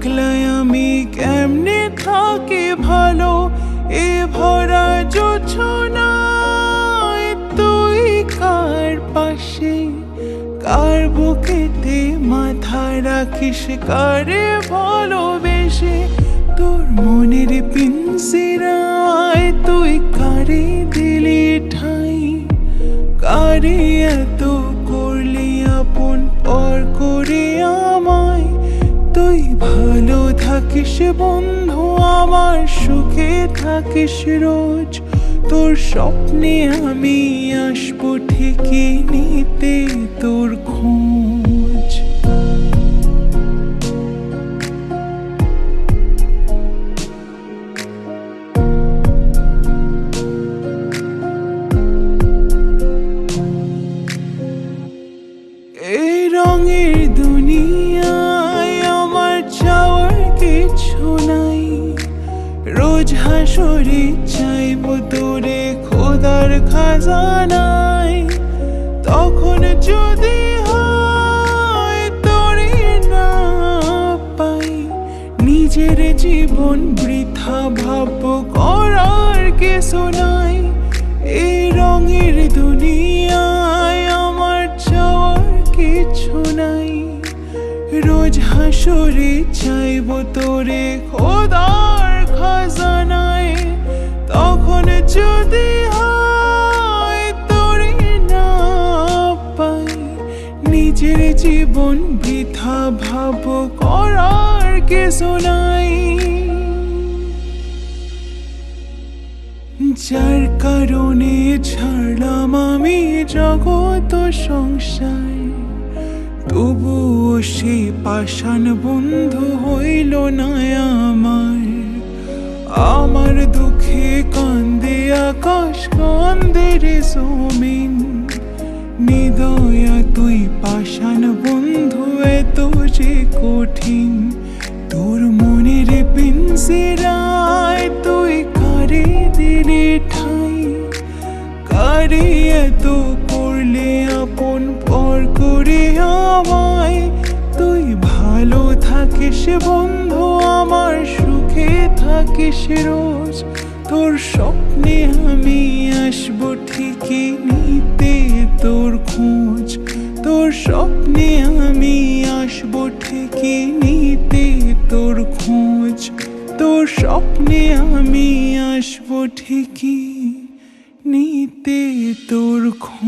একলাই আমি কেমনে থাকি ভালো এ ভরা জোছনায়। তুই কার পাশে কার বুকেতে মাথা রাখিস কারে ভালোবেসে, তোর মনের পিঞ্জিরায় তুই কারে দিলি ঠাই। কারে এত করলি আপন পর করে আমায়, তুই ভালো থাকিস বন্ধু আমার সুখে থাকিস রোজ। তোর স্বপ্নে আমি আসবো ঠিকই নিতে তোর খোঁজ। এই রঙের দুনিয়ায় আমার চাওয়ার কিছু নাই, রোজ হাসরে চাইবো তোরে খোদার খাজানায়। তখন যদি হয় তোরে না পাই, নিজের জীবন বৃথা ভাববো করার কিছু নাই। এই রঙের দুনিয়ায় আমার চাওয়ার কিছু নাই, রোজ হাসরে চাইবো তোরে খোদার খাজানায়। তখন যদি হয় তোরে না পাই, নিজের জীবন বৃথা ভাববো করার কিছু নাই। যার কারণে ছাড়লাম আমি জগৎ সংসার, তবুও সে পাষাণ বন্ধু হইল না আমার। আমার দুঃখে কান্দে আকাশ কান্দে রে জমিন, নিদয়া তুই পাষাণ বন্ধু এত যে কঠিন। তোর মনের পিঞ্জিরায় তুই কারে দিলি ঠাই। কারে এত করলে আপন পর করে আমায়, তুই ভালো থাকিস বন্ধু আমার সুখে থাকিস রোজ। তোর স্বপ্নে আমি আসবো ঠিকই নিতে তোর খোঁজ। তোর স্বপ্নে আমি আসবো ঠিকই নিতে তোর খোঁজ। তোর স্বপ্নে আমি আসবো ঠিকই নিতে তোর খোঁজ।